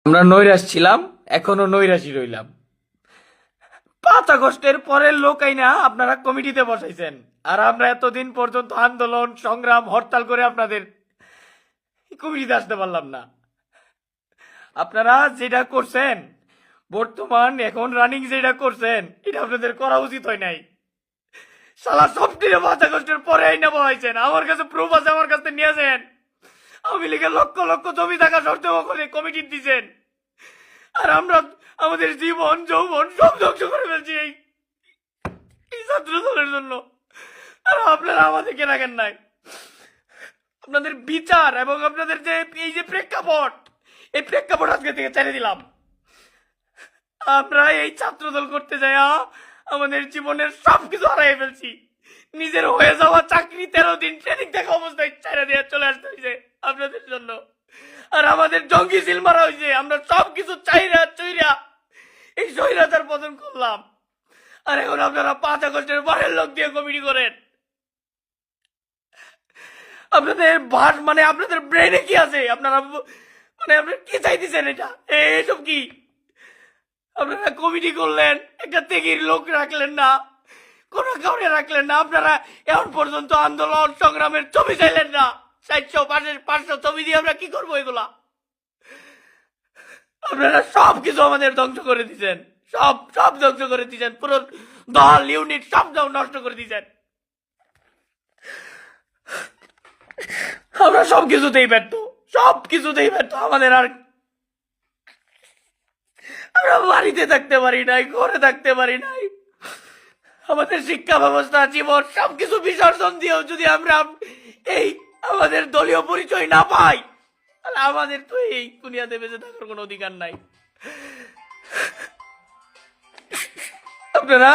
আমরা নৈরাশ ছিলাম, এখনো নৈরাশই রইলাম। 5 আগস্টের পরের লোক আইনা আপনারা কমিটিতে বসাইছেন, আর আমরা এতদিন পর্যন্ত আন্দোলন সংগ্রাম হরতাল করে আপনাদের কমিটিতে আসতে পারলাম না। আপনারা যেটা করছেন, বর্তমান এখন রানিং যেটা করছেন, এটা আপনাদের করা উচিত হয় নাই। সালা সবটিরে 5 আগস্টের পরে আইনা বসাইছেন। আমার কাছে প্রুফ আছে, আমার কাছে নিয়েছেন। আওয়ামী লীগের লক্ষ লক্ষ জমি থাকা সত্ত্বেও করে কমিটি দিচ্ছেন, আর আমরা আমাদের জীবন যৌবন সব ধ্বংস করে ফেলছি এই ছাত্র দলের জন্য। আর আপনারা আমাদেরকে রাখেন নাই। আপনাদের বিচার এবং আপনাদের যে এই যে প্রেক্ষাপট, এই প্রেক্ষাপট আজকে থেকে ছেড়ে দিলাম। আমরা এই ছাত্র দল করতে যাই আমাদের জীবনের সবকিছু হারাই ফেলছি। নিজের হয়ে যাওয়া চাকরি 13 দিন ট্রেনিং দেখা অবস্থায় ছেড়ে দিয়ে চলে আসতে হয়েছে আপনাদের জন্য। আর আমাদের জঙ্গি সিল মারা হয়েছে। আমরা সবকিছু চাইরা চইরা এই স্বৈরাচার পতন করলাম। আর এখন আপনারা 5 আগস্টের পরের লোক দিয়ে কমিটি করেন। আপনাদের ভাষ মানে আপনাদের ব্রেনে কি আছে? আপনারা মানে আপনারা কি চাইতেছেন? এটা এইসব কি? আপনারা কমিটি করলেন, একটা তেগির লোক রাখলেন না, কোন কাউরে রাখলেন না। আপনারা এখন পর্যন্ত আন্দোলন সংগ্রামের ছবি চাইলেন না। 400 500 ছবি দিয়ে আমরা কি করবো এগুলা? আপনারা সবকিছু আমাদের ধ্বংস করে দিচ্ছেন। সব সব ধ্বংস করে দিচ্ছেন। পুরো দল ইউনিট সব নষ্ট করে দিচ্ছেন। আমরা সবকিছুতেই ব্যর্থ, সবকিছুতেই ব্যর্থ। আমাদের আর আমরা বাড়িতে থাকতে পারি নাই, ঘরে থাকতে পারি নাই। আমাদের শিক্ষা ব্যবস্থা, জীবন সবকিছু বিসর্জন দিয়েও যদি আমরা এই আমাদের দলীয় পরিচয় না পাই, তাহলে আমাদের তো এই দুনিয়াতে বেঁচে থাকার কোনো অধিকার নাই। আপনারা